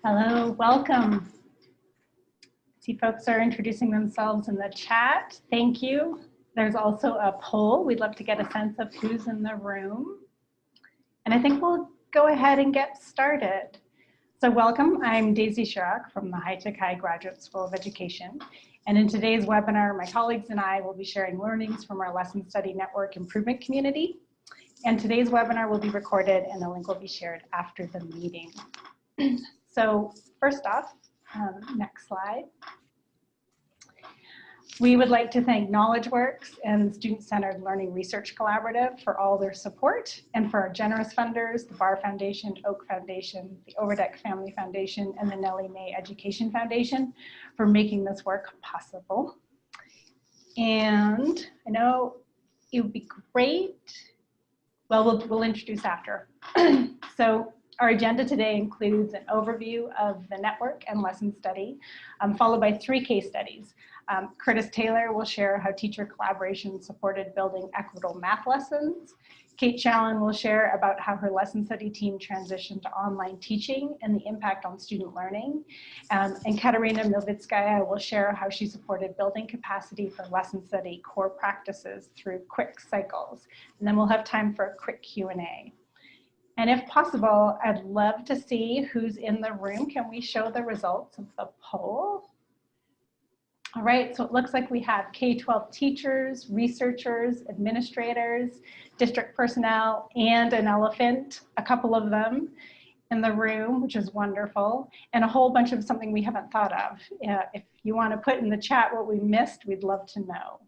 Hello, welcome. I see folks are introducing themselves in the chat. Thank you. There's also a poll. We'd love to get a sense of who's in the room. And I think we'll go ahead and get started. So welcome, I'm Daisy Chirac from the High Tech High Graduate School of Education. And in today's webinar, my colleagues and I will be sharing learnings from our Lesson Study Network improvement community. And today's webinar will be recorded and the link will be shared after the meeting. So first off, next slide. We would like to thank KnowledgeWorks and Student-Centered Learning Research Collaborative for all their support, and for our generous funders, the Barr Foundation, Oak Foundation, the Overdeck Family Foundation, and the Nellie Mae Education Foundation for making this work possible. And I know it would be great, well, we'll introduce after. So our agenda today includes an overview of the network and lesson study, followed by 3 case studies. Curtis Taylor will share how teacher collaboration supported building equitable math lessons. Kate Challen will share about how her lesson study team transitioned to online teaching and the impact on student learning. And Katerina Novitskaya will share how she supported building capacity for lesson study core practices through quick cycles. And then we'll have time for a quick Q&A. And if possible, I'd love to see who's in the room. Can we show the results of the poll? All right, so it looks like we have K-12 teachers, researchers, administrators, district personnel, and an elephant, a couple of them in the room, which is wonderful, and a whole bunch of something we haven't thought of. If you want to put in the chat what we missed, we'd love to know.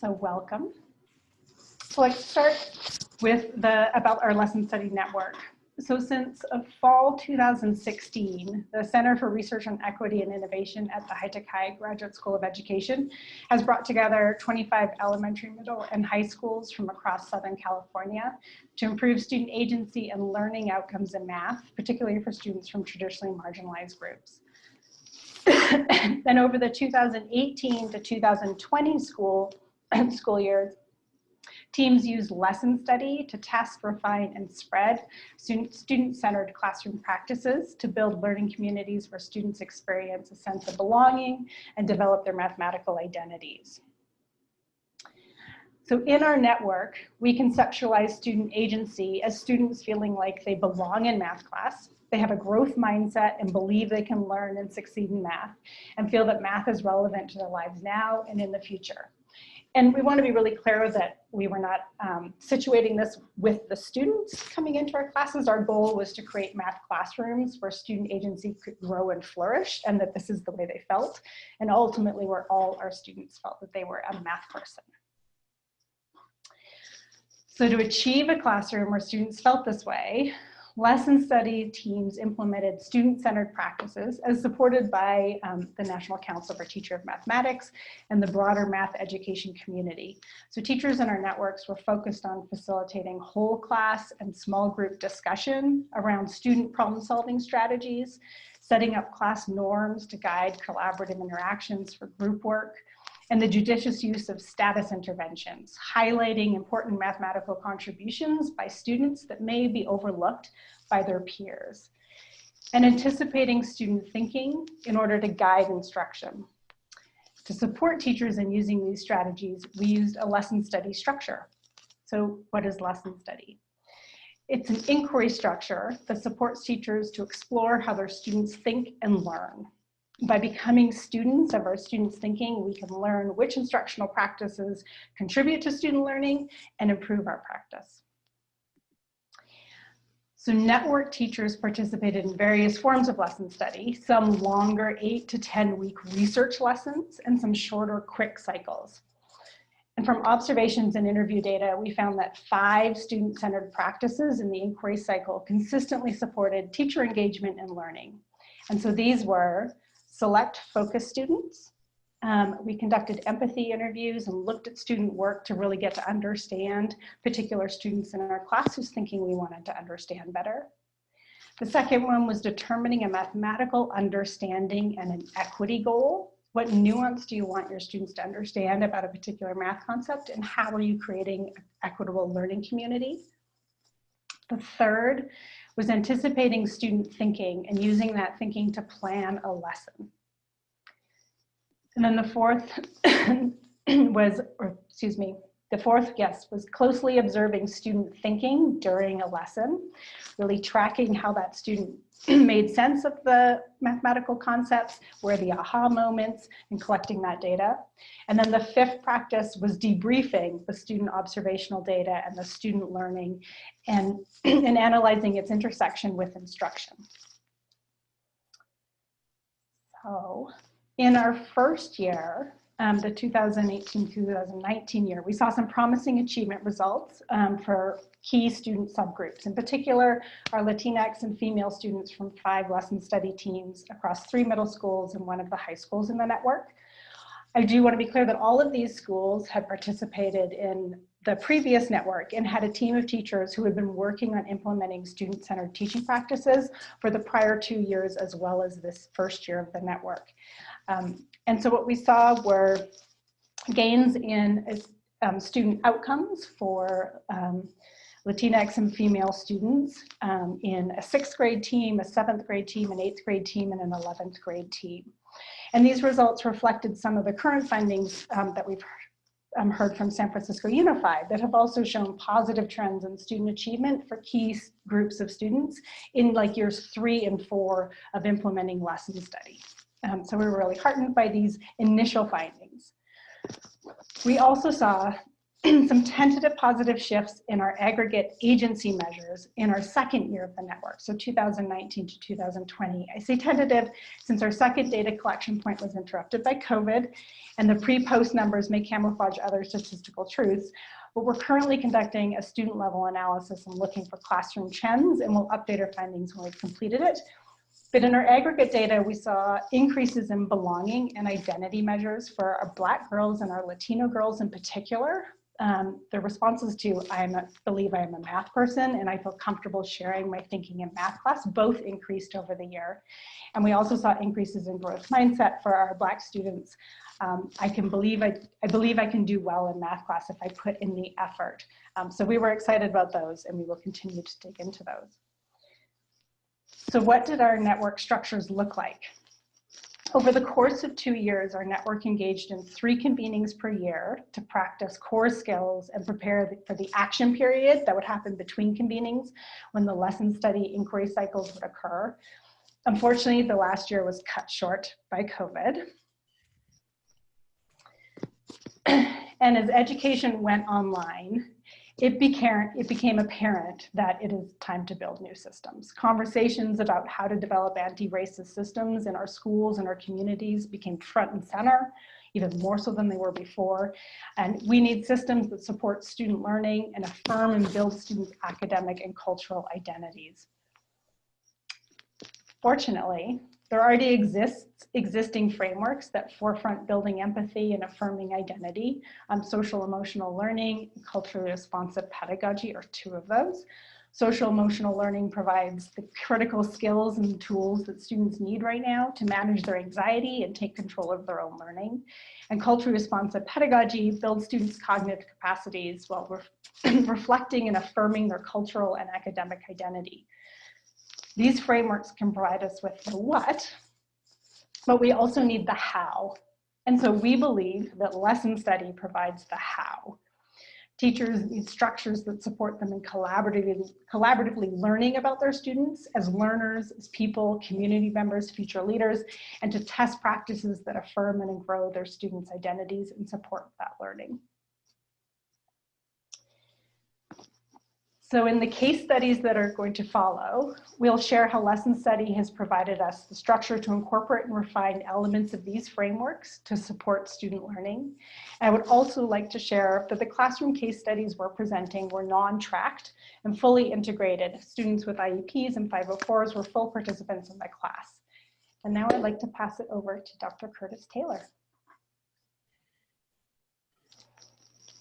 So welcome. So let's start with about our lesson study network. So since fall 2016, the Center for Research on Equity and Innovation at the High Tech High Graduate School of Education has brought together 25 elementary, middle, and high schools from across Southern California to improve student agency and learning outcomes in math, particularly for students from traditionally marginalized groups. Then over the 2018 to 2020 school years, teams use lesson study to test, refine, and spread student-centered classroom practices to build learning communities where students experience a sense of belonging and develop their mathematical identities. So in our network, we conceptualize student agency as students feeling like they belong in math class, they have a growth mindset and believe they can learn and succeed in math, and feel that math is relevant to their lives now and in the future. And we want to be really clear that we were not situating this with the students coming into our classes. Our goal was to create math classrooms where student agency could grow and flourish, and that this is the way they felt, and ultimately where all our students felt that they were a math person. So to achieve a classroom where students felt this way, lesson study teams implemented student-centered practices as supported by the National Council for Teacher of Mathematics and the broader math education community. So teachers in our networks were focused on facilitating whole class and small group discussion around student problem-solving strategies, setting up class norms to guide collaborative interactions for group work, and the judicious use of status interventions, highlighting important mathematical contributions by students that may be overlooked by their peers, and anticipating student thinking in order to guide instruction. To support teachers in using these strategies, we used a lesson study structure. So what is lesson study? It's an inquiry structure that supports teachers to explore how their students think and learn. By becoming students of our students' thinking, we can learn which instructional practices contribute to student learning and improve our practice. So network teachers participated in various forms of lesson study, some longer 8 to 10 week research lessons and some shorter quick cycles. And from observations and interview data, we found that 5 student-centered practices in the inquiry cycle consistently supported teacher engagement and learning. And so these were: select focus students. We conducted empathy interviews and looked at student work to really get to understand particular students in our class whose thinking we wanted to understand better. The second one was determining a mathematical understanding and an equity goal. What nuance do you want your students to understand about a particular math concept, and how are you creating an equitable learning community? The third was anticipating student thinking and using that thinking to plan a lesson. And then the fourth was closely observing student thinking during a lesson, really tracking how that student made sense of the mathematical concepts, where the aha moments, and collecting that data. And then the fifth practice was debriefing the student observational data and the student learning and analyzing its intersection with instruction. So in our first year, the 2018-2019 year, we saw some promising achievement results for key student subgroups. In particular, our Latinx and female students from 5 lesson study teams across 3 middle schools and 1 of the high schools in the network. I do want to be clear that all of these schools had participated in the previous network and had a team of teachers who had been working on implementing student-centered teaching practices for the prior 2 years, as well as this first year of the network. And so what we saw were gains in student outcomes for Latinx and female students in a 6th grade team, a 7th grade team, an 8th grade team, and an 11th grade team. And these results reflected some of the current findings that we've heard from San Francisco Unified that have also shown positive trends in student achievement for key groups of students in like years 3 and 4 of implementing lesson study. So we were really heartened by these initial findings. We also saw some tentative positive shifts in our aggregate agency measures in our second year of the network, so 2019 to 2020. I say tentative since our second data collection point was interrupted by COVID, and the pre-post numbers may camouflage other statistical truths, but we're currently conducting a student level analysis and looking for classroom trends, and we'll update our findings when we've completed it. But in our aggregate data, we saw increases in belonging and identity measures for our Black girls and our Latino girls in particular. The responses to believe I am a math person and I feel comfortable sharing my thinking in math class both increased over the year. And we also saw increases in growth mindset for our Black students. I believe I can do well in math class if I put in the effort. So we were excited about those, and we will continue to dig into those. So what did our network structures look like? Over the course of 2 years, our network engaged in 3 convenings per year to practice core skills and prepare for the action period that would happen between convenings when the lesson study inquiry cycles would occur. Unfortunately, the last year was cut short by COVID. And as education went online, it became apparent that it is time to build new systems. Conversations about how to develop anti-racist systems in our schools and our communities became front and center, even more so than they were before. And we need systems that support student learning and affirm and build students' academic and cultural identities. Fortunately, there already existing frameworks that forefront building empathy and affirming identity. Social emotional learning, culturally responsive pedagogy are 2 of those. Social emotional learning provides the critical skills and tools that students need right now to manage their anxiety and take control of their own learning. And culturally responsive pedagogy builds students' cognitive capacities while reflecting and affirming their cultural and academic identity. These frameworks can provide us with the what, but we also need the how. And so we believe that lesson study provides the how. Teachers need structures that support them in collaboratively learning about their students as learners, as people, community members, future leaders, and to test practices that affirm and grow their students' identities and support that learning. So in the case studies that are going to follow, we'll share how lesson study has provided us the structure to incorporate and refine elements of these frameworks to support student learning. And I would also like to share that the classroom case studies we're presenting were non-tracked and fully integrated. Students with IEPs and 504s were full participants in the class. And now I'd like to pass it over to Dr. Curtis Taylor.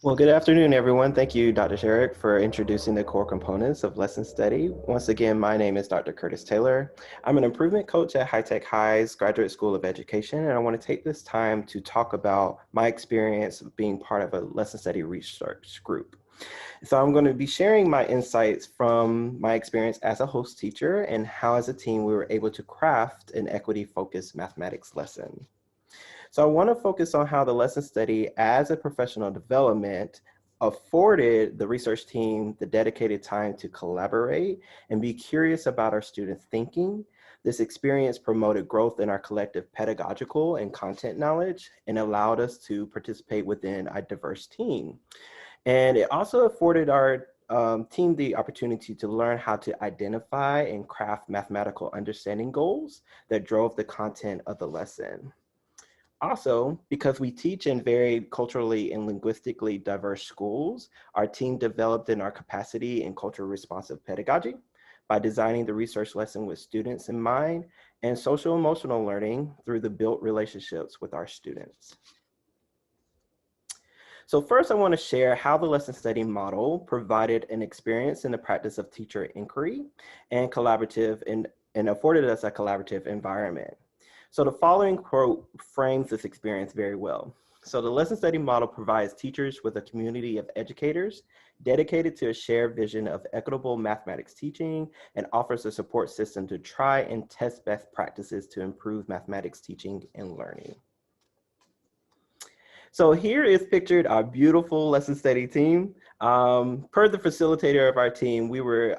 Well, good afternoon, everyone. Thank you, Dr. Sherrick, for introducing the core components of lesson study. Once again, my name is Dr. Curtis Taylor. I'm an improvement coach at High Tech High's Graduate School of Education, and I want to take this time to talk about my experience of being part of a lesson study research group. So I'm going to be sharing my insights from my experience as a host teacher and how as a team we were able to craft an equity-focused mathematics lesson. So I want to focus on how the lesson study as a professional development afforded the research team the dedicated time to collaborate and be curious about our students' thinking. This experience promoted growth in our collective pedagogical and content knowledge and allowed us to participate within a diverse team. And it also afforded our team the opportunity to learn how to identify and craft mathematical understanding goals that drove the content of the lesson. Also, because we teach in very culturally and linguistically diverse schools, our team developed in our capacity in culturally responsive pedagogy by designing the research lesson with students in mind and social emotional learning through the built relationships with our students. So first I want to share how the lesson study model provided an experience in the practice of teacher inquiry and and afforded us a collaborative environment. So the following quote frames this experience very well. So the lesson study model provides teachers with a community of educators dedicated to a shared vision of equitable mathematics teaching and offers a support system to try and test best practices to improve mathematics teaching and learning. So here is pictured our beautiful lesson study team. Per the facilitator of our team,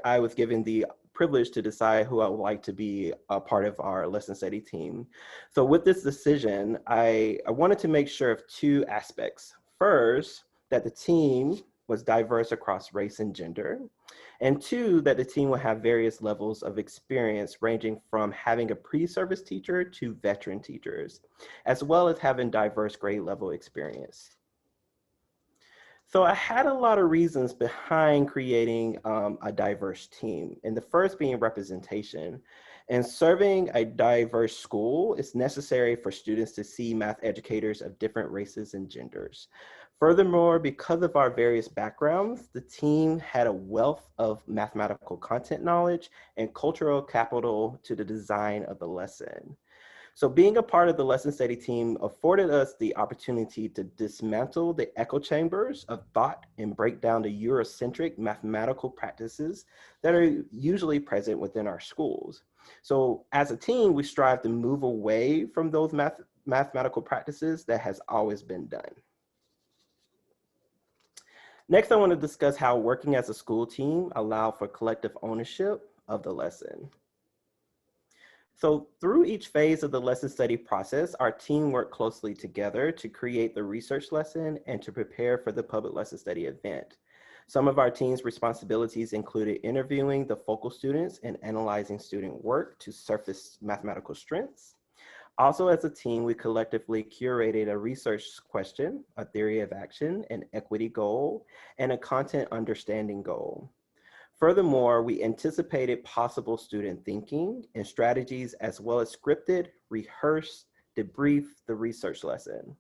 I was given the privilege to decide who I would like to be a part of our lesson study team. So with this decision, I wanted to make sure of two aspects. First, that the team was diverse across race and gender. And two, that the team will have various levels of experience ranging from having a pre-service teacher to veteran teachers, as well as having diverse grade level experience. So I had a lot of reasons behind creating a diverse team, and the first being representation. And serving a diverse school is necessary for students to see math educators of different races and genders. Furthermore, because of our various backgrounds, the team had a wealth of mathematical content knowledge and cultural capital to the design of the lesson. So being a part of the lesson study team afforded us the opportunity to dismantle the echo chambers of thought and break down the Eurocentric mathematical practices that are usually present within our schools. So as a team, we strive to move away from those mathematical practices that has always been done. Next, I want to discuss how working as a school team allowed for collective ownership of the lesson. So through each phase of the lesson study process, our team worked closely together to create the research lesson and to prepare for the public lesson study event. Some of our team's responsibilities included interviewing the focal students and analyzing student work to surface mathematical strengths. Also, as a team, we collectively curated a research question, a theory of action, an equity goal, and a content understanding goal. Furthermore, we anticipated possible student thinking and strategies, as well as scripted, rehearsed, debrief the research lesson.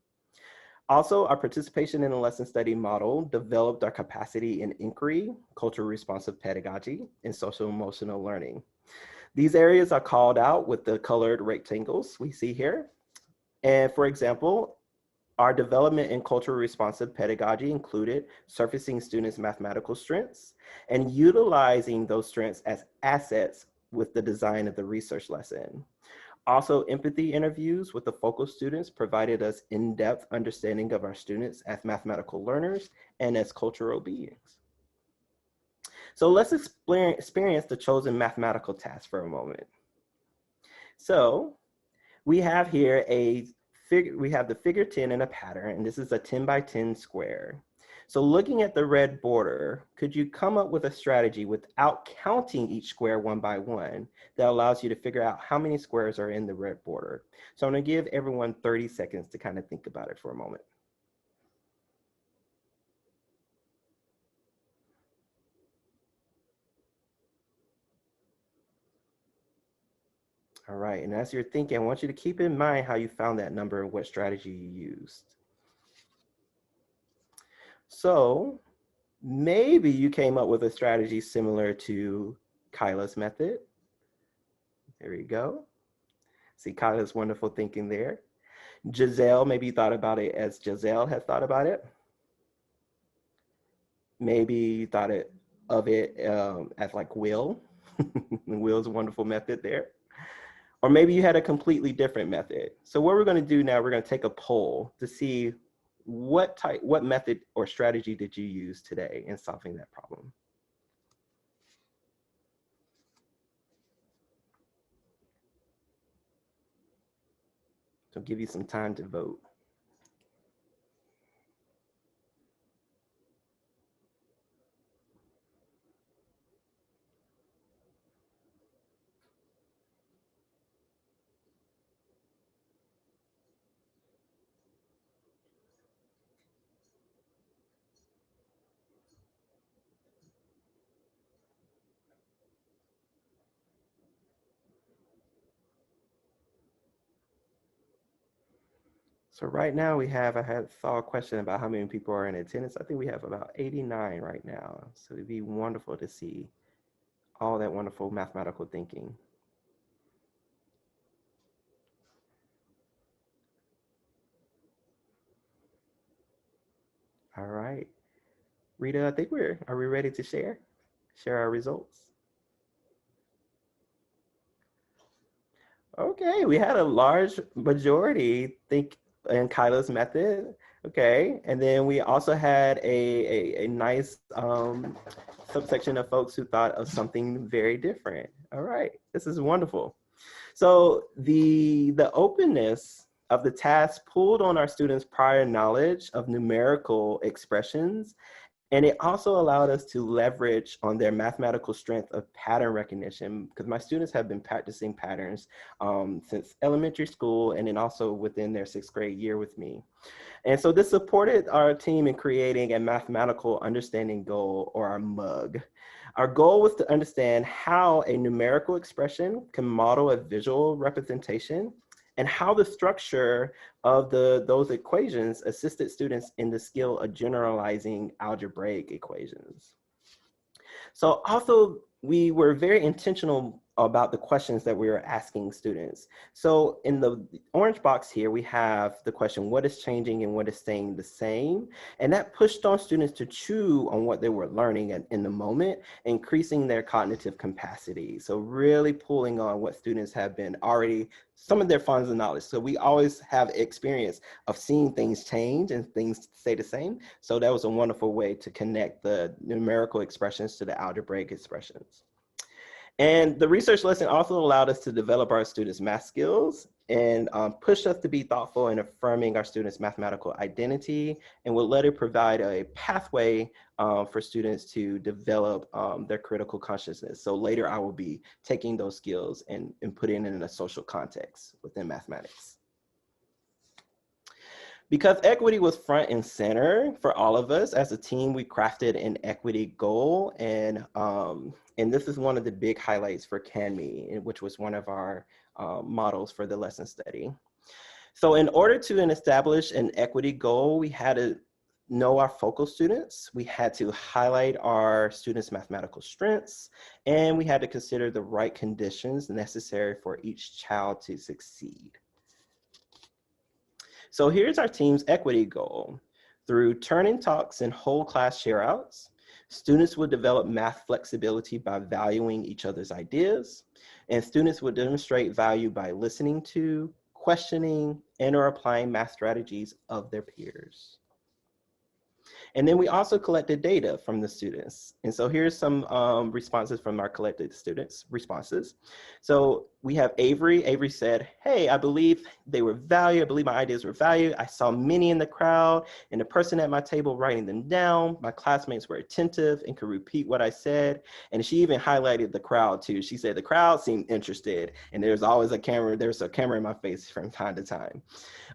Also, our participation in the lesson study model developed our capacity in inquiry, cultural responsive pedagogy, and social emotional learning. These areas are called out with the colored rectangles we see here. And for example, our development in culturally responsive pedagogy included surfacing students' mathematical strengths and utilizing those strengths as assets with the design of the research lesson. Also, empathy interviews with the focal students provided us in-depth understanding of our students as mathematical learners and as cultural beings. So let's experience the chosen mathematical task for a moment. So we have here we have the figure 10 in a pattern, and this is a 10 by 10 square. So looking at the red border, could you come up with a strategy without counting each square one by one that allows you to figure out how many squares are in the red border? So I'm gonna give everyone 30 seconds to kind of think about it for a moment. All right, and as you're thinking, I want you to keep in mind how you found that number and what strategy you used. So maybe you came up with a strategy similar to Kyla's method. There you go. See Kyla's wonderful thinking there. Giselle, maybe you thought about it as Giselle has thought about it. maybe you thought of it as like Will. Will's a wonderful method there. Or maybe you had a completely different method. So what we're going to do now, we're going to take a poll to see what method or strategy did you use today in solving that problem. So I'll give you some time to vote. So right now I saw a question about how many people are in attendance. I think we have about 89 right now. So it'd be wonderful to see all that wonderful mathematical thinking. All right. Rita, I think are we ready to share our results? Okay, we had a large majority think in Kyla's method. Okay, and then we also had a nice subsection of folks who thought of something very different. All right, this is wonderful. So the openness of the task pulled on our students' prior knowledge of numerical expressions, and it also allowed us to leverage on their mathematical strength of pattern recognition, because my students have been practicing patterns since elementary school and then also within their 6th grade year with me. And so this supported our team in creating a mathematical understanding goal, or our MUG. Our goal was to understand how a numerical expression can model a visual representation and how the structure of those equations assisted students in the skill of generalizing algebraic equations. So also, we were very intentional about the questions that we were asking students. So in the orange box here, we have the question, what is changing and what is staying the same? And that pushed on students to chew on what they were learning in the moment, increasing their cognitive capacity. So really pulling on what students have been already, some of their funds of knowledge. So we always have experience of seeing things change and things stay the same. So that was a wonderful way to connect the numerical expressions to the algebraic expressions. And the research lesson also allowed us to develop our students' math skills and pushed us to be thoughtful in affirming our students' mathematical identity, and would later provide a pathway for students to develop their critical consciousness. So later I will be taking those skills and putting it in a social context within mathematics. Because equity was front and center for all of us, as a team, we crafted an equity goal. And this is one of the big highlights for CanMe, which was one of our models for the lesson study. So in order to establish an equity goal, we had to know our focal students, we had to highlight our students' mathematical strengths, and we had to consider the right conditions necessary for each child to succeed. So here's our team's equity goal. Through turn-in talks and whole class share-outs, students would develop math flexibility by valuing each other's ideas, and students would demonstrate value by listening to, questioning, and or applying math strategies of their peers. And then we also collected data from the students. And so here's some responses from our collected students' responses. So we have Avery. Avery said, hey, I believe they were valued. I believe my ideas were valued. I saw many in the crowd and the person at my table writing them down. My classmates were attentive and could repeat what I said. And she even highlighted the crowd too. She said the crowd seemed interested, and there's always a camera. There's a camera in my face from time to time.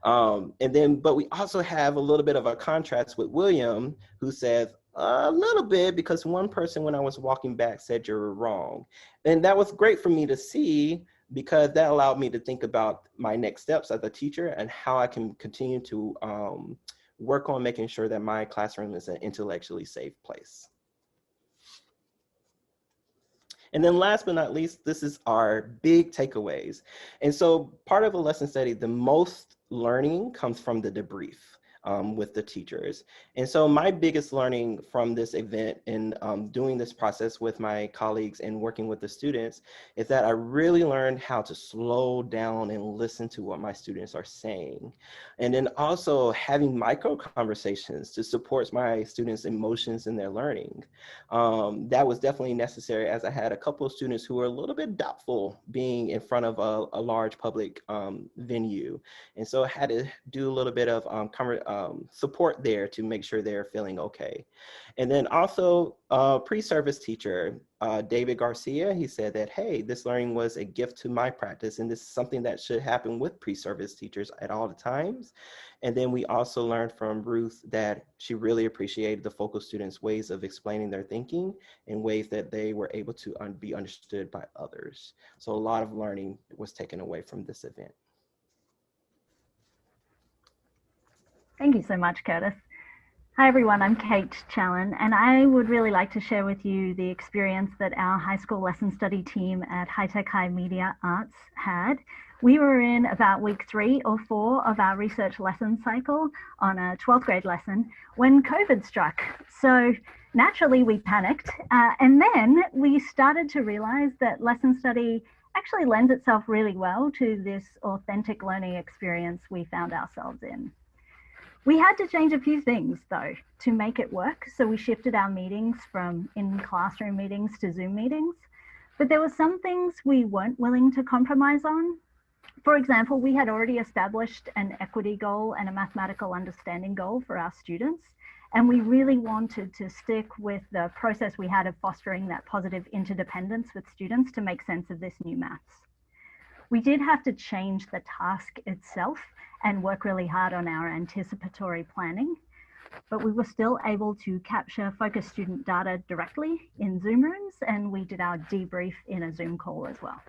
But we also have a little bit of a contrast with William, who says, a little bit, because one person when I was walking back said you're wrong. And that was great for me to see, because that allowed me to think about my next steps as a teacher and how I can continue to work on making sure that my classroom is an intellectually safe place. And then last but not least, this is our big takeaways. And so part of a lesson study, the most learning comes from the debrief. with the teachers. And so my biggest learning from this event and doing this process with my colleagues and working with the students is that I really learned how to slow down and listen to what my students are saying. And then also having micro conversations to support my students' emotions in their learning. That was definitely necessary, as I had a couple of students who were a little bit doubtful being in front of a large public venue. And so I had to do a little bit of support there to make sure they're feeling okay. And then also pre-service teacher, David Garcia, he said that, hey, this learning was a gift to my practice, and this is something that should happen with pre-service teachers at all the times. And then we also learned from Ruth that she really appreciated the focal students' ways of explaining their thinking in ways that they were able to be understood by others. So a lot of learning was taken away from this event. Thank you so much, Curtis. Hi everyone, I'm Kate Challen, and I would really like to share with you the experience that our high school lesson study team at High Tech High Media Arts had. We were in about week 3 or 4 of our research lesson cycle on a 12th grade lesson when COVID struck. So naturally we panicked, and then we started to realize that lesson study actually lends itself really well to this authentic learning experience we found ourselves in. We had to change a few things though to make it work. So we shifted our meetings from in-classroom meetings to Zoom meetings, but there were some things we weren't willing to compromise on. For example, we had already established an equity goal and a mathematical understanding goal for our students. And we really wanted to stick with the process we had of fostering that positive interdependence with students to make sense of this new maths. We did have to change the task itself and work really hard on our anticipatory planning, but we were still able to capture focus student data directly in Zoom rooms, and we did our debrief in a Zoom call as well.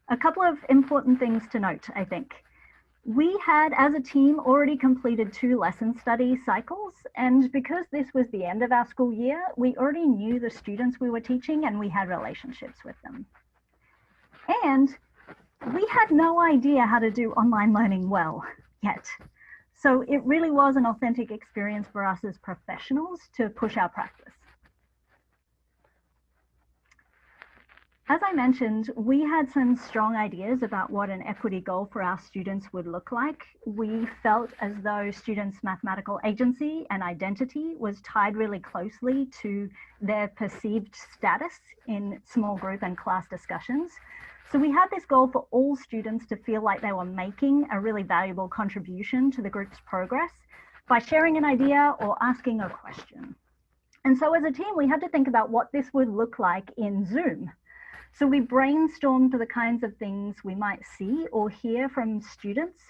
A couple of important things to note, I think. We had, as a team, already completed 2 lesson study cycles, and because this was the end of our school year, we already knew the students we were teaching and we had relationships with them. And we had no idea how to do online learning well yet. So it really was an authentic experience for us as professionals to push our practice. As I mentioned, we had some strong ideas about what an equity goal for our students would look like. We felt as though students' mathematical agency and identity was tied really closely to their perceived status in small group and class discussions. So we had this goal for all students to feel like they were making a really valuable contribution to the group's progress by sharing an idea or asking a question. And so as a team, we had to think about what this would look like in Zoom. So we brainstormed the kinds of things we might see or hear from students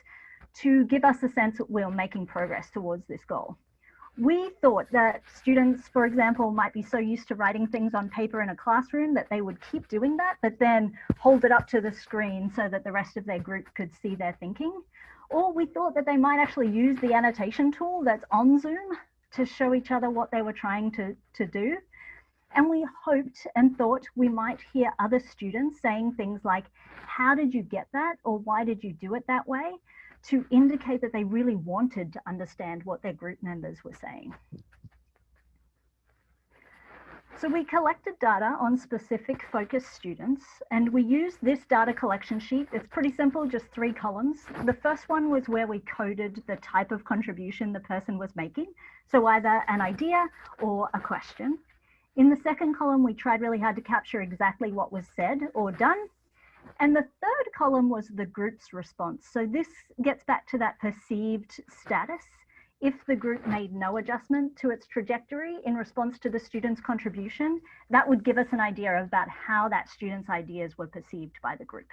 to give us a sense that we're making progress towards this goal. We thought that students, for example, might be so used to writing things on paper in a classroom that they would keep doing that, but then hold it up to the screen so that the rest of their group could see their thinking. Or we thought that they might actually use the annotation tool that's on Zoom to show each other what they were trying to do. And we hoped and thought we might hear other students saying things like, how did you get that? Or why did you do it that way? To indicate that they really wanted to understand what their group members were saying. So we collected data on specific focus students, and we used this data collection sheet. It's pretty simple, just 3 columns. The first one was where we coded the type of contribution the person was making, so either an idea or a question. In the second column, we tried really hard to capture exactly what was said or done. And the third column was the group's response. So this gets back to that perceived status. If the group made no adjustment to its trajectory in response to the student's contribution, that would give us an idea about how that student's ideas were perceived by the group.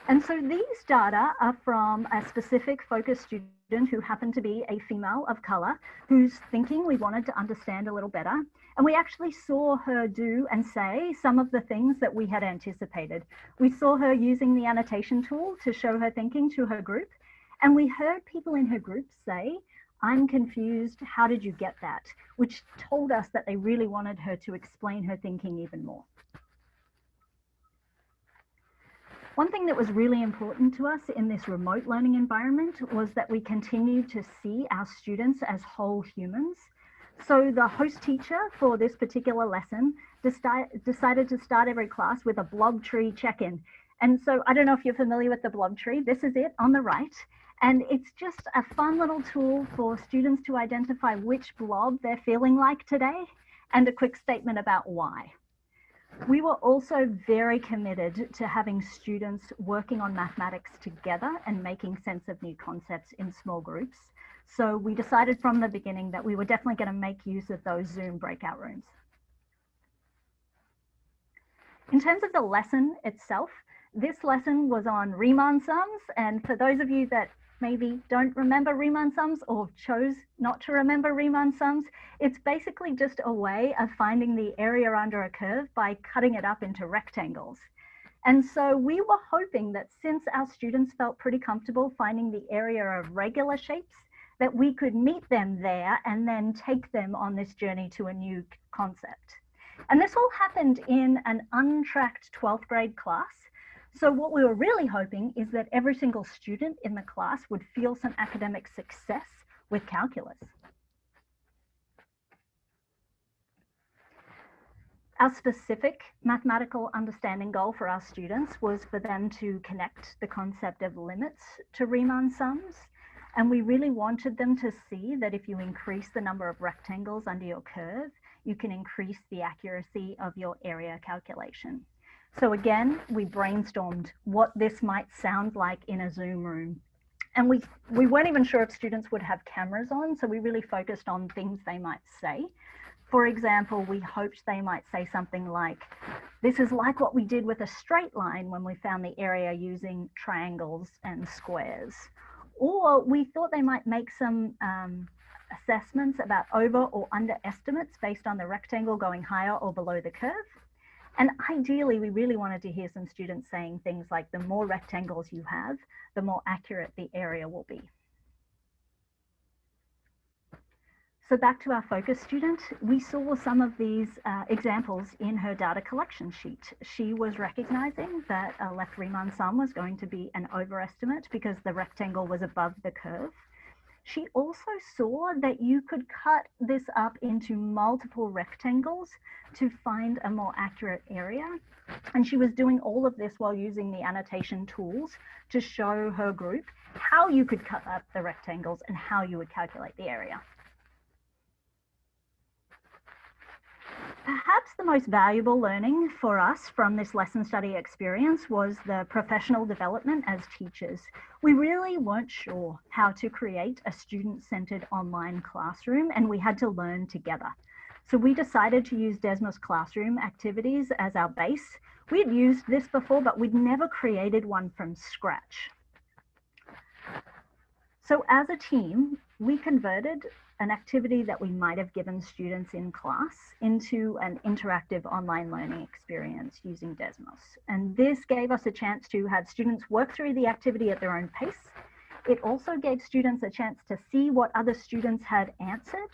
And so these data are from a specific focus student who happened to be a female of color, whose thinking we wanted to understand a little better. And we actually saw her do and say some of the things that we had anticipated. We saw her using the annotation tool to show her thinking to her group. And we heard people in her group say, "I'm confused, how did you get that?" Which told us that they really wanted her to explain her thinking even more. One thing that was really important to us in this remote learning environment was that we continued to see our students as whole humans. So the host teacher for this particular lesson decided to start every class with a blob tree check-in. And so I don't know if you're familiar with the blob tree. This is it on the right. And it's just a fun little tool for students to identify which blob they're feeling like today and a quick statement about why. We were also very committed to having students working on mathematics together and making sense of new concepts in small groups. So we decided from the beginning that we were definitely going to make use of those Zoom breakout rooms. In terms of the lesson itself, this lesson was on Riemann sums. And for those of you that maybe don't remember Riemann sums or chose not to remember Riemann sums, it's basically just a way of finding the area under a curve by cutting it up into rectangles. And so we were hoping that since our students felt pretty comfortable finding the area of regular shapes, that we could meet them there and then take them on this journey to a new concept. And this all happened in an untracked 12th grade class. So what we were really hoping is that every single student in the class would feel some academic success with calculus. Our specific mathematical understanding goal for our students was for them to connect the concept of limits to Riemann sums. And we really wanted them to see that if you increase the number of rectangles under your curve, you can increase the accuracy of your area calculation. So again, we brainstormed what this might sound like in a Zoom room. And we weren't even sure if students would have cameras on, so we really focused on things they might say. For example, we hoped they might say something like, this is like what we did with a straight line when we found the area using triangles and squares. Or we thought they might make some assessments about over or underestimates based on the rectangle going higher or below the curve. And ideally, we really wanted to hear some students saying things like, the more rectangles you have, the more accurate the area will be. So back to our focus student, we saw some of these examples in her data collection sheet. She was recognizing that a left Riemann sum was going to be an overestimate because the rectangle was above the curve. She also saw that you could cut this up into multiple rectangles to find a more accurate area. And she was doing all of this while using the annotation tools to show her group how you could cut up the rectangles and how you would calculate the area. Perhaps the most valuable learning for us from this lesson study experience was the professional development as teachers. We really weren't sure how to create a student-centered online classroom, and we had to learn together. So we decided to use Desmos Classroom activities as our base. We had used this before, but we'd never created one from scratch. So as a team, we converted an activity that we might have given students in class into an interactive online learning experience using Desmos. And this gave us a chance to have students work through the activity at their own pace. It also gave students a chance to see what other students had answered.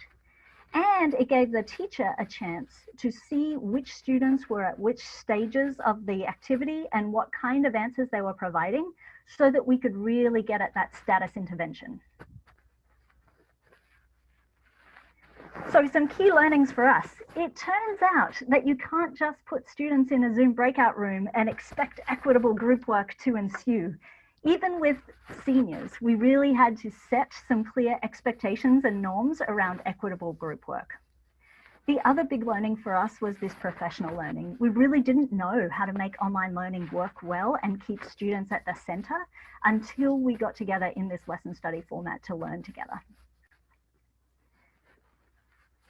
And it gave the teacher a chance to see which students were at which stages of the activity and what kind of answers they were providing so that we could really get at that status intervention. So some key learnings for us. It turns out that you can't just put students in a Zoom breakout room and expect equitable group work to ensue. Even with seniors, we really had to set some clear expectations and norms around equitable group work. The other big learning for us was this professional learning. We really didn't know how to make online learning work well and keep students at the center until we got together in this lesson study format to learn together.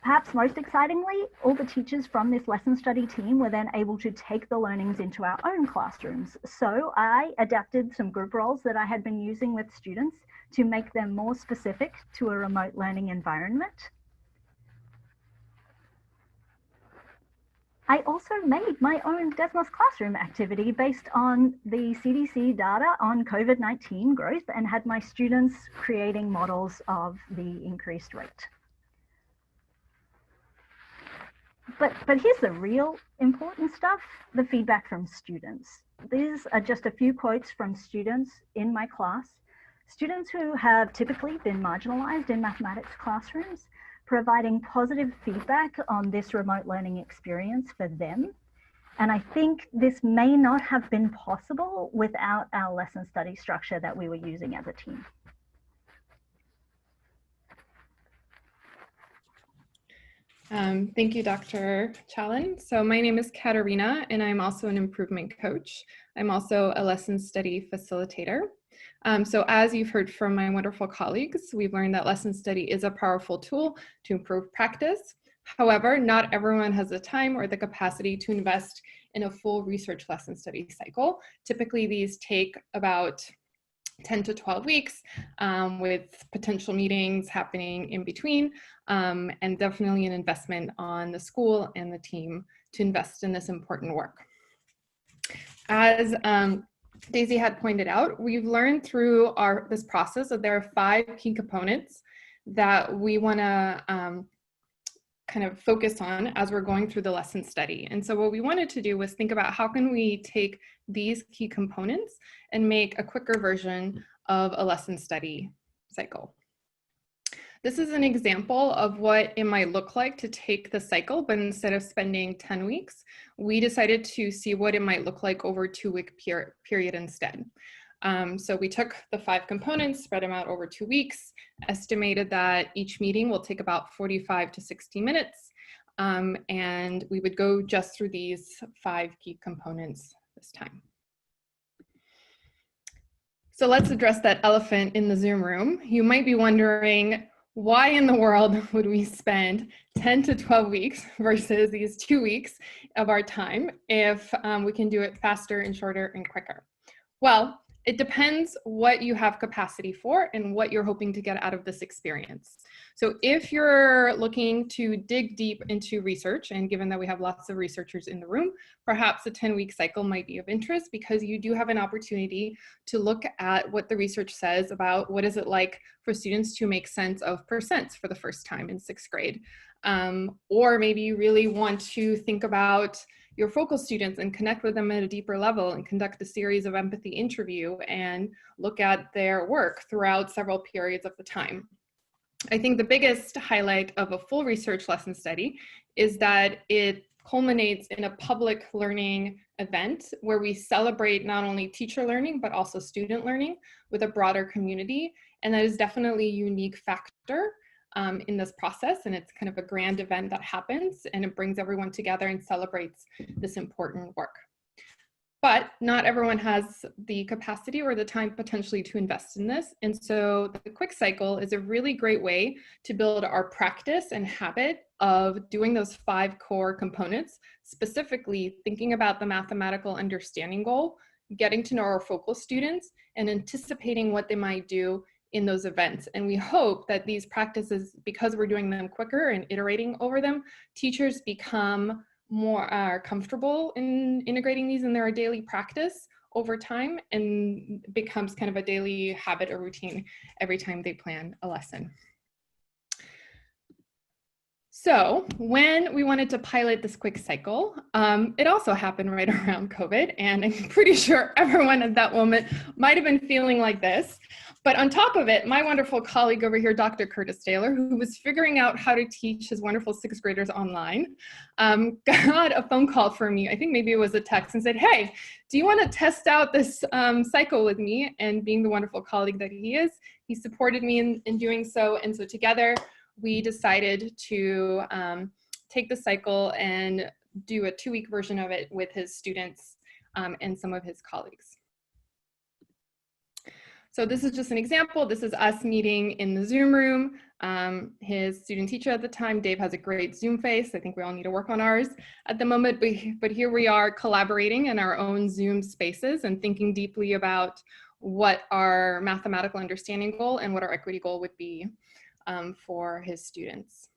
Perhaps most excitingly, all the teachers from this lesson study team were then able to take the learnings into our own classrooms. So I adapted some group roles that I had been using with students to make them more specific to a remote learning environment. I also made my own Desmos Classroom activity based on the CDC data on COVID-19 growth and had my students creating models of the increased rate. But here's the real important stuff, the feedback from students. These are just a few quotes from students in my class, students who have typically been marginalized in mathematics classrooms, providing positive feedback on this remote learning experience for them. And I think this may not have been possible without our lesson study structure that we were using as a team. Thank you, Dr. Challen. So my name is Katarina, and I'm also an improvement coach. I'm also a lesson study facilitator. So as you've heard from my wonderful colleagues, we've learned that lesson study is a powerful tool to improve practice. However, not everyone has the time or the capacity to invest in a full research lesson study cycle. Typically, these take about 10 to 12 weeks with potential meetings happening in between, and definitely an investment on the school and the team to invest in this important work. As Daisy had pointed out, we've learned through this process that there are 5 key components that we want to kind of focus on as we're going through the lesson study. And so what we wanted to do was think about how can we take these key components and make a quicker version of a lesson study cycle. This is an example of what it might look like to take the cycle, but instead of spending 10 weeks, we decided to see what it might look like over a 2-week period instead. So we took the 5 components, spread them out over 2 weeks, estimated that each meeting will take about 45 to 60 minutes, and we would go just through these 5 key components this time. So let's address that elephant in the Zoom room. You might be wondering, why in the world would we spend 10 to 12 weeks versus these 2 weeks of our time if we can do it faster and shorter and quicker? Well, it depends what you have capacity for and what you're hoping to get out of this experience. So if you're looking to dig deep into research, and given that we have lots of researchers in the room, perhaps a 10-week cycle might be of interest because you do have an opportunity to look at what the research says about what is it like for students to make sense of percents for the first time in 6th grade. Or maybe you really want to think about your focal students and connect with them at a deeper level and conduct a series of empathy interview and look at their work throughout several periods of the time. I think the biggest highlight of a full research lesson study is that it culminates in a public learning event where we celebrate not only teacher learning, but also student learning with a broader community. And that is definitely a unique factor in this process, and it's kind of a grand event that happens and it brings everyone together and celebrates this important work. But not everyone has the capacity or the time potentially to invest in this, and so the quick cycle is a really great way to build our practice and habit of doing those 5 core components, specifically thinking about the mathematical understanding goal, getting to know our focal students, and anticipating what they might do in those events. And we hope that these practices, because we're doing them quicker and iterating over them, teachers become more comfortable in integrating these in their daily practice over time and becomes kind of a daily habit or routine every time they plan a lesson. So when we wanted to pilot this quick cycle, it also happened right around COVID, and I'm pretty sure everyone at that moment might have been feeling like this. But on top of it, my wonderful colleague over here, Dr. Curtis Taylor, who was figuring out how to teach his wonderful 6th graders online, got a phone call from me. I think maybe it was a text, and said, hey, do you want to test out this cycle with me? And being the wonderful colleague that he is, he supported me in doing so. And so together, we decided to take the cycle and do a 2-week version of it with his students and some of his colleagues. So this is just an example. This is us meeting in the Zoom room. His student teacher at the time, Dave, has a great Zoom face. I think we all need to work on ours at the moment, but here we are collaborating in our own Zoom spaces and thinking deeply about what our mathematical understanding goal and what our equity goal would be for his students.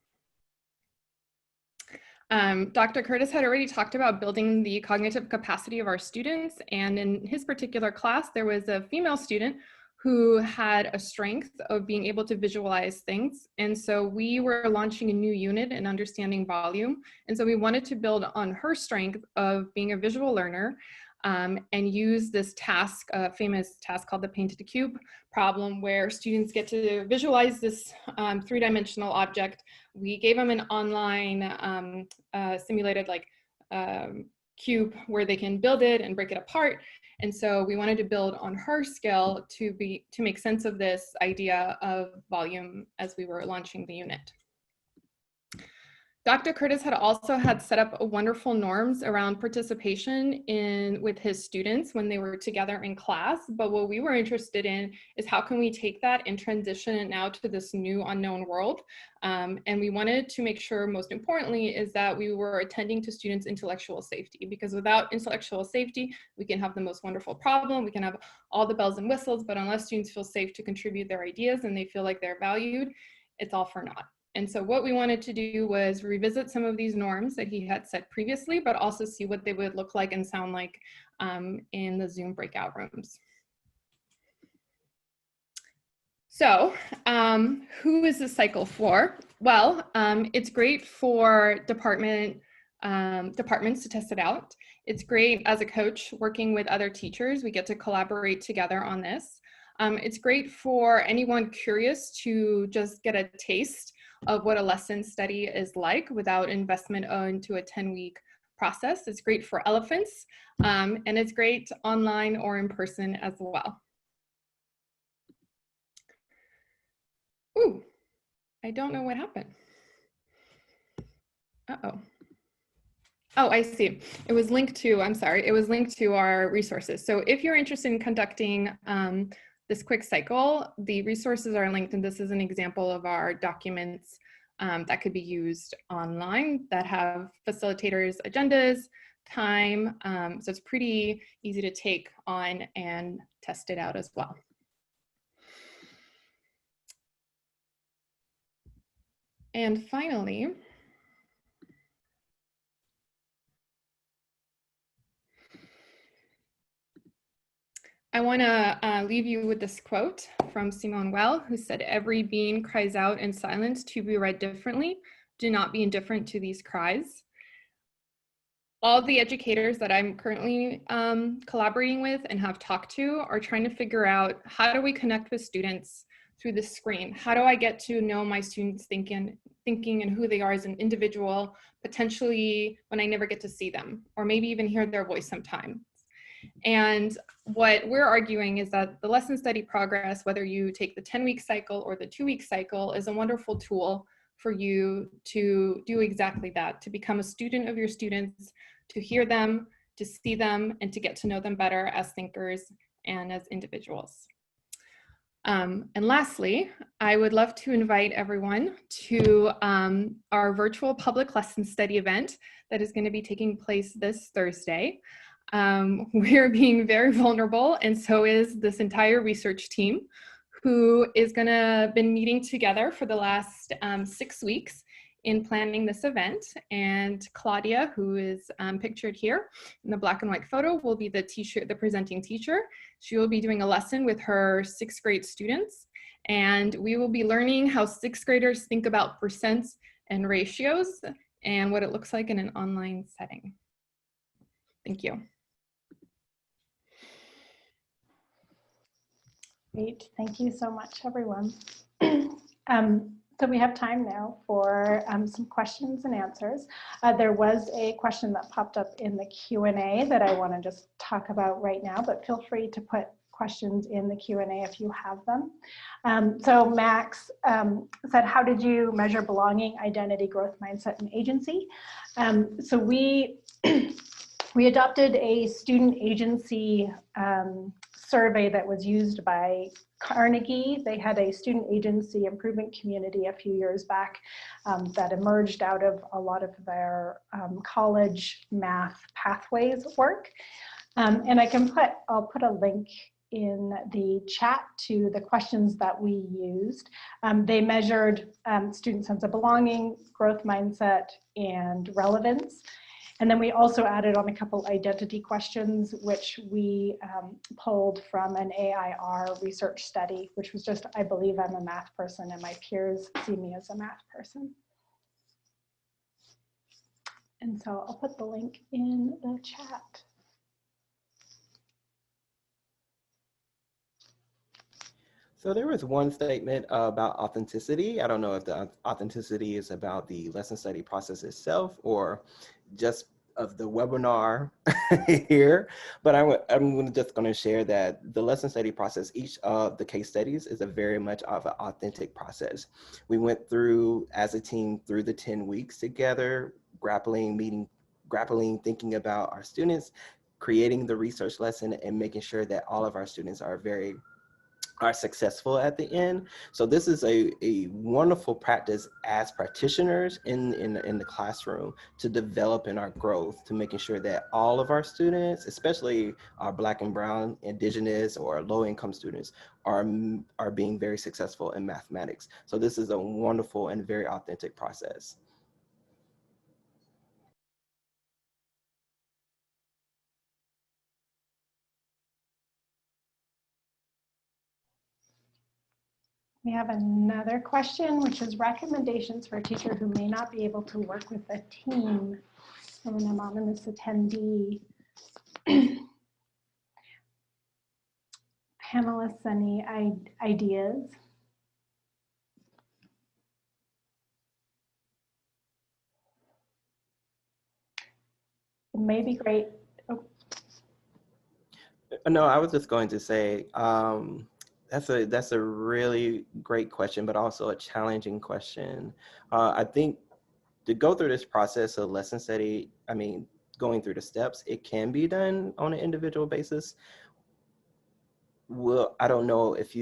Dr. Curtis had already talked about building the cognitive capacity of our students, and in his particular class, there was a female student who had a strength of being able to visualize things. And so we were launching a new unit in understanding volume. And so we wanted to build on her strength of being a visual learner and use this task, a famous task called the painted cube problem, where students get to visualize this three-dimensional object. We gave them an online simulated cube where they can build it and break it apart. And so we wanted to build on her skill to make sense of this idea of volume as we were launching the unit. Dr. Curtis had also set up wonderful norms around participation with his students when they were together in class. But what we were interested in is how can we take that and transition it now to this new unknown world. And we wanted to make sure, most importantly, is that we were attending to students' intellectual safety, because without intellectual safety, we can have the most wonderful problem, we can have all the bells and whistles, but unless students feel safe to contribute their ideas and they feel like they're valued, it's all for naught. And so what we wanted to do was revisit some of these norms that he had set previously, but also see what they would look like and sound like in the Zoom breakout rooms. So who is this cycle for? Well, it's great for departments to test it out. It's great as a coach working with other teachers. We get to collaborate together on this. It's great for anyone curious to just get a taste of what a lesson study is like without investment into a 10-week process. It's great for elephants, and it's great online or in person as well. Ooh, I don't know what happened. Uh-oh. Oh, I see. It was linked to, I'm sorry, it was linked to our resources. So if you're interested in conducting this quick cycle, the resources are linked, and this is an example of our documents that could be used online that have facilitators' agendas, time. So it's pretty easy to take on and test it out as well. And finally, I want to leave you with this quote from Simone Weil, who said, "Every being cries out in silence to be read differently. Do not be indifferent to these cries." All the educators that I'm currently collaborating with and have talked to are trying to figure out, how do we connect with students through the screen? How do I get to know my students' thinking and who they are as an individual, potentially when I never get to see them, or maybe even hear their voice sometime? And what we're arguing is that the lesson study progress, whether you take the 10-week cycle or the 2-week cycle, is a wonderful tool for you to do exactly that, to become a student of your students, to hear them, to see them, and to get to know them better as thinkers and as individuals. And lastly, I would love to invite everyone to our virtual public lesson study event that is going to be taking place this Thursday. We're being very vulnerable, and so is this entire research team, who is gonna been meeting together for the last 6 weeks in planning this event. And Claudia, who is pictured here in the black and white photo, will be the presenting teacher. She will be doing a lesson with her 6th grade students, and we will be learning how 6th graders think about percents and ratios and what it looks like in an online setting. Thank you. Great, thank you so much, everyone. So we have time now for some questions and answers. There was a question that popped up in the Q&A that I want to just talk about right now, but feel free to put questions in the Q&A if you have them. So Max said, how did you measure belonging, identity, growth mindset, and agency? So we adopted a student agency survey that was used by Carnegie. They had a student agency improvement community a few years back that emerged out of a lot of their college math pathways work. And I'll put a link in the chat to the questions that we used. They measured student sense of belonging, growth mindset, and relevance. And then we also added on a couple identity questions, which we pulled from an AIR research study, which was just, I believe I'm a math person and my peers see me as a math person. And so I'll put the link in the chat. So there was one statement about authenticity. I don't know if the authenticity is about the lesson study process itself or just of the webinar here, but I'm just going to share that the lesson study process, each of the case studies is a very much of an authentic process. We went through as a team through the 10 weeks together, grappling, thinking about our students, creating the research lesson and making sure that all of our students are successful at the end. So this is a wonderful practice as practitioners in the classroom to develop in our growth, to making sure that all of our students, especially our Black and Brown, Indigenous, or low-income students, are being very successful in mathematics. So this is a wonderful and very authentic process. We have another question, which is recommendations for a teacher who may not be able to work with a team from an anonymous attendee. Panelists, any ideas? It may be great. Oh. No, I was just going to say, that's a really great question, but also a challenging question. I think to go through this process of lesson study, I mean, going through the steps, it can be done on an individual basis. Well, I don't know if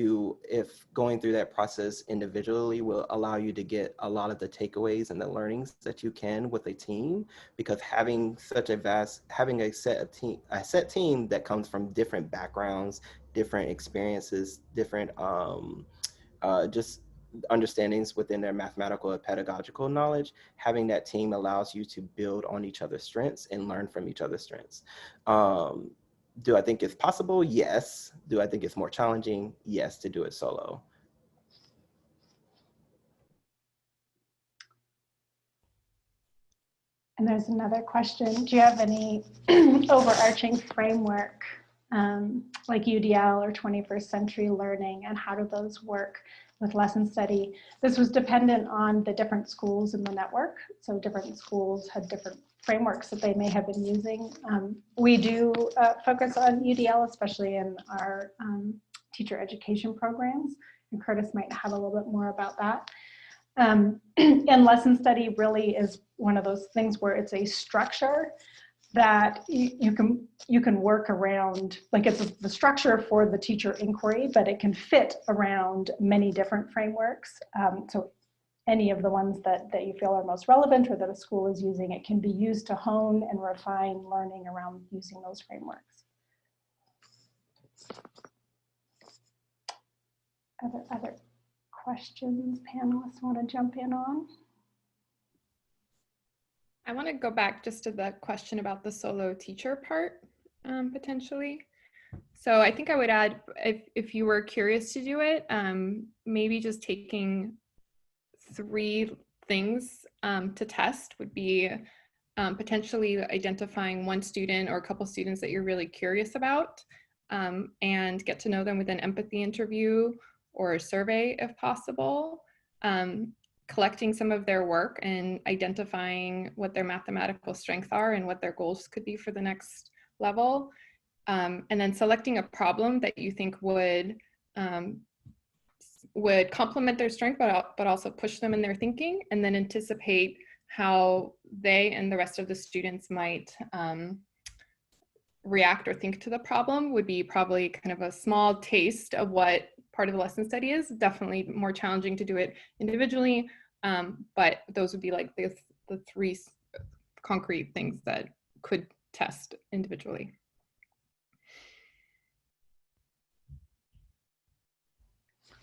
going through that process individually will allow you to get a lot of the takeaways and the learnings that you can with a team, because having a set team that comes from different backgrounds, different experiences, different just understandings within their mathematical or pedagogical knowledge, having that team allows you to build on each other's strengths and learn from each other's strengths. Do I think it's possible? Yes. Do I think it's more challenging? Yes, to do it solo. And there's another question. Do you have any overarching framework like UDL or 21st Century Learning, and how do those work with lesson study? This was dependent on the different schools in the network. So different schools had different frameworks that they may have been using. We do focus on UDL, especially in our teacher education programs, and Curtis might have a little bit more about that. And lesson study really is one of those things where it's a structure that you can work around. Like, it's the structure for the teacher inquiry, but it can fit around many different frameworks. So any of the ones that you feel are most relevant or that a school is using, it can be used to hone and refine learning around using those frameworks. Other questions panelists want to jump in on? I want to go back just to the question about the solo teacher part, potentially. So I think I would add, if you were curious to do it, maybe just taking 3 things to test would be potentially identifying one student or a couple students that you're really curious about, and get to know them with an empathy interview or a survey if possible, collecting some of their work and identifying what their mathematical strengths are and what their goals could be for the next level, and then selecting a problem that you think would complement their strength, but also push them in their thinking, and then anticipate how they and the rest of the students might react or think to the problem. Would be probably kind of a small taste of what part of the lesson study is. Definitely more challenging to do it individually, but those would be like the 3 concrete things that could test individually.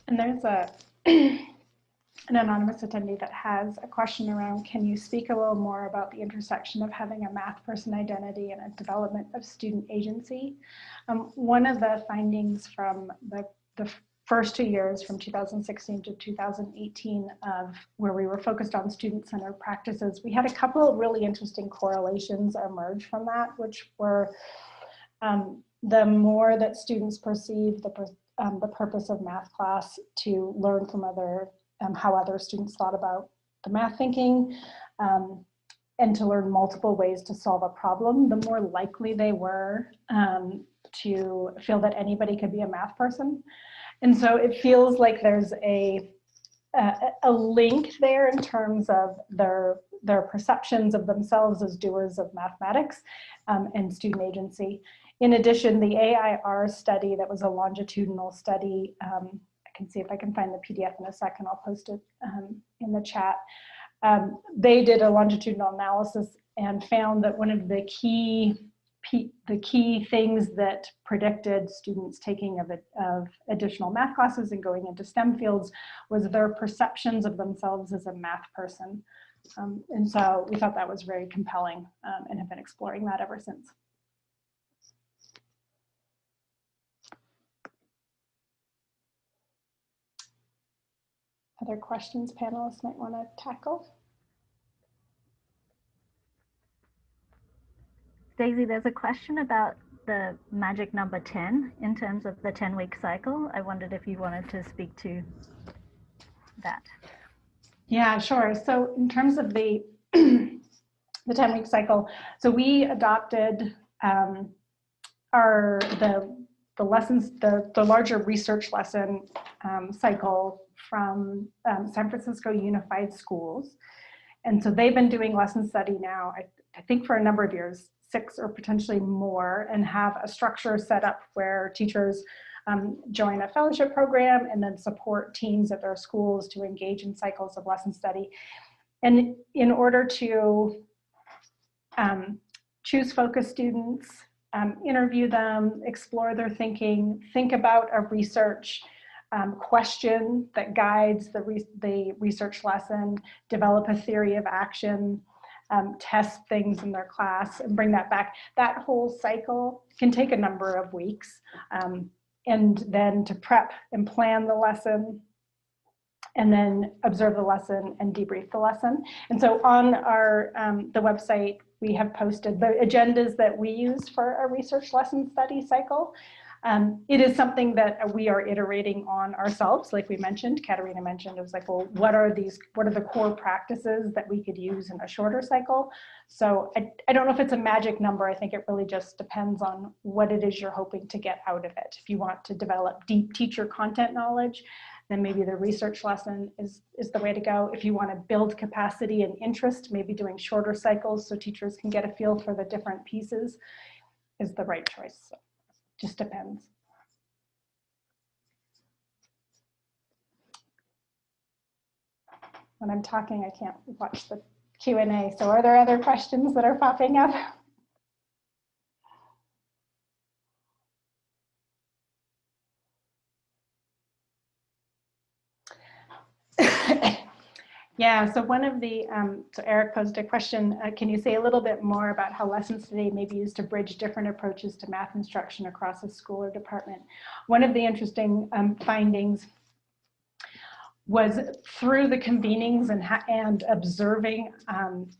And there's an anonymous attendee that has a question around, can you speak a little more about the intersection of having a math person identity and a development of student agency? One of the findings from the first 2 years, from 2016 to 2018, of where we were focused on student-centered practices, we had a couple of really interesting correlations emerge from that, which were the more that students perceive the purpose of math class to learn from how other students thought about the math thinking, and to learn multiple ways to solve a problem, the more likely they were to feel that anybody could be a math person. And so it feels like there's a link there in terms of their perceptions of themselves as doers of mathematics and student agency. In addition, the AIR study, that was a longitudinal study, I can see if I can find the PDF in a second, I'll post it in the chat. They did a longitudinal analysis and found that one of the key things that predicted students taking of additional math classes and going into STEM fields was their perceptions of themselves as a math person. And so we thought that was very compelling and have been exploring that ever since. Other questions panelists might want to tackle? Daisy, there's a question about the magic number 10 in terms of the 10-week cycle. I wondered if you wanted to speak to that. Yeah, sure. So in terms of the 10-week cycle, so we adopted the lessons, the larger research lesson cycle from San Francisco Unified Schools. And so they've been doing lesson study now, I think for a number of years, 6 or potentially more, and have a structure set up where teachers join a fellowship program and then support teams at their schools to engage in cycles of lesson study. And in order to choose focus students, interview them, explore their thinking, think about a research question that guides the research lesson, develop a theory of action, test things in their class and bring that back. That whole cycle can take a number of weeks. And then to prep and plan the lesson, and then observe the lesson and debrief the lesson. And so on our the website, we have posted the agendas that we use for our research lesson study cycle. It is something that we are iterating on ourselves. Like we mentioned, Katerina mentioned, it was like, well, what are the core practices that we could use in a shorter cycle? So I don't know if it's a magic number. I think it really just depends on what it is you're hoping to get out of it. If you want to develop deep teacher content knowledge, then maybe the research lesson is the way to go. If you want to build capacity and interest, maybe doing shorter cycles so teachers can get a feel for the different pieces is the right choice. So just depends. When I'm talking, I can't watch the Q&A. So are there other questions that are popping up? Yeah, so one of the, so Eric posed a question, can you say a little bit more about how lessons today may be used to bridge different approaches to math instruction across a school or department? One of the interesting findings was through the convenings and observing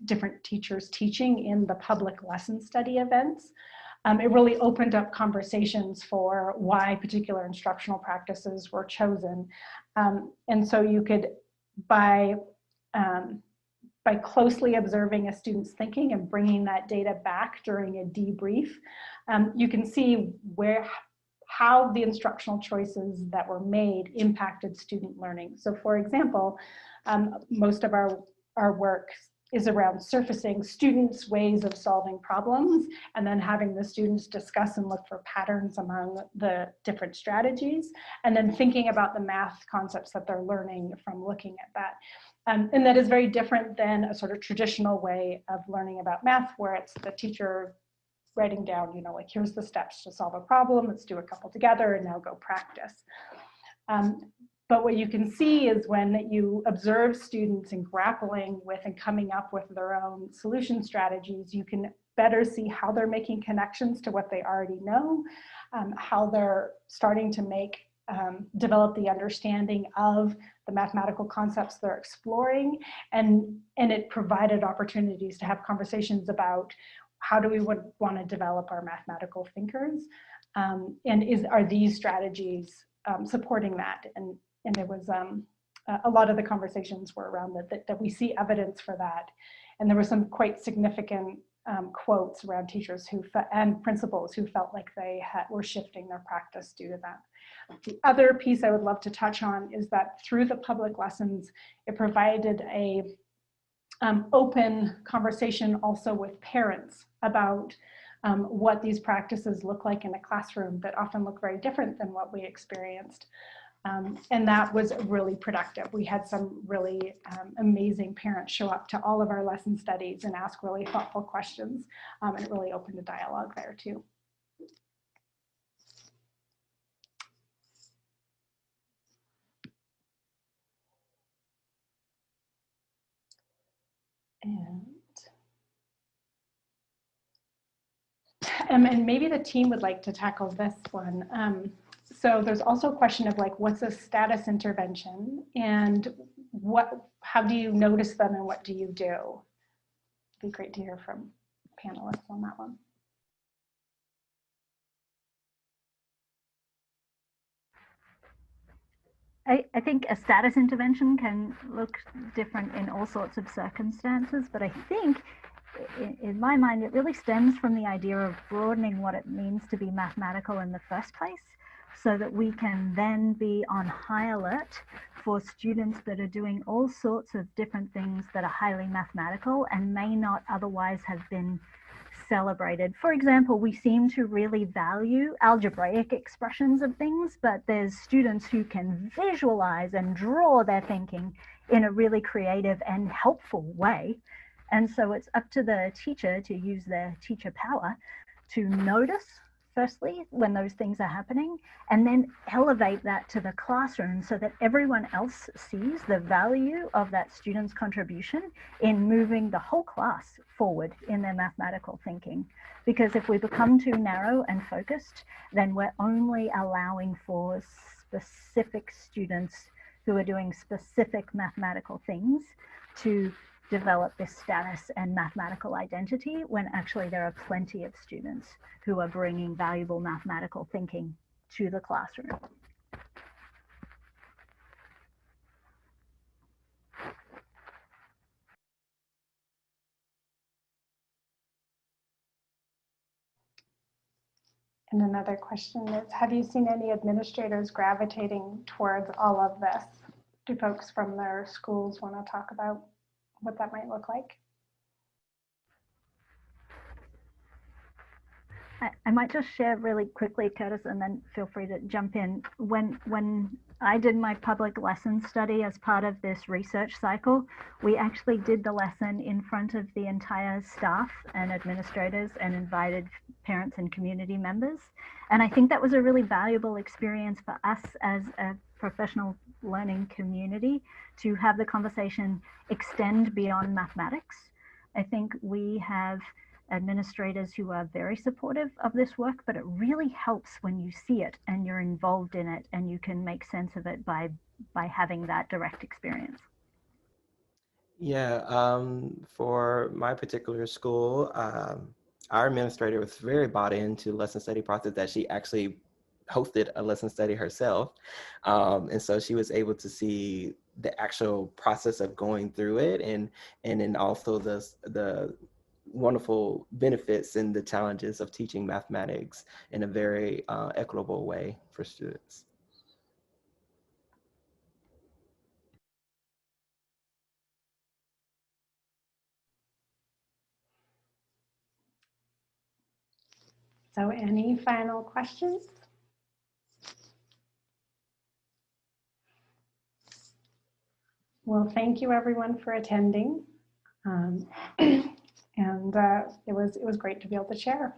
different teachers teaching in the public lesson study events, it really opened up conversations for why particular instructional practices were chosen. And so you could, by closely observing a student's thinking and bringing that data back during a debrief, you can see how the instructional choices that were made impacted student learning. So for example, most of our work is around surfacing students' ways of solving problems and then having the students discuss and look for patterns among the different strategies, and then thinking about the math concepts that they're learning from looking at that. And that is very different than a sort of traditional way of learning about math, where it's the teacher writing down, you know, like, here's the steps to solve a problem, let's do a couple together and now go practice. But what you can see is when you observe students and grappling with and coming up with their own solution strategies, you can better see how they're making connections to what they already know, how they're starting to develop the understanding of the mathematical concepts they're exploring, and it provided opportunities to have conversations about how do we want to develop our mathematical thinkers, and are these strategies supporting that. And there was a lot of the conversations were around that we see evidence for that. And there were some quite significant quotes around teachers and principals who felt like they were shifting their practice due to that. The other piece I would love to touch on is that through the public lessons, it provided a open conversation also with parents about what these practices look like in a classroom that often look very different than what we experienced. And that was really productive. We had some really amazing parents show up to all of our lesson studies and ask really thoughtful questions. And it really opened a dialogue there too. And maybe the team would like to tackle this one. So there's also a question of like, what's a status intervention and how do you notice them and what do you do? It'd be great to hear from panelists on that one. I think a status intervention can look different in all sorts of circumstances, but I think in my mind, it really stems from the idea of broadening what it means to be mathematical in the first place, so that we can then be on high alert for students that are doing all sorts of different things that are highly mathematical and may not otherwise have been celebrated. For example, we seem to really value algebraic expressions of things, but there's students who can visualize and draw their thinking in a really creative and helpful way. And so it's up to the teacher to use their teacher power to notice, firstly, when those things are happening, and then elevate that to the classroom so that everyone else sees the value of that student's contribution in moving the whole class forward in their mathematical thinking. Because if we become too narrow and focused, then we're only allowing for specific students who are doing specific mathematical things to develop this status and mathematical identity, when actually there are plenty of students who are bringing valuable mathematical thinking to the classroom. And another question is, have you seen any administrators gravitating towards all of this? Do folks from their schools want to talk about what that might look like? I might just share really quickly, Curtis, and then feel free to jump in. When I did my public lesson study as part of this research cycle, we actually did the lesson in front of the entire staff and administrators and invited parents and community members. And I think that was a really valuable experience for us as a professional learning community to have the conversation extend beyond mathematics. I think we have administrators who are very supportive of this work, but it really helps when you see it and you're involved in it and you can make sense of it by having that direct experience. Yeah, for my particular school, our administrator was very bought into lesson study process that she actually hosted a lesson study herself. And so she was able to see the actual process of going through it and then also the wonderful benefits and the challenges of teaching mathematics in a very equitable way for students. So any final questions? Well, thank you everyone for attending. And it was great to be able to share.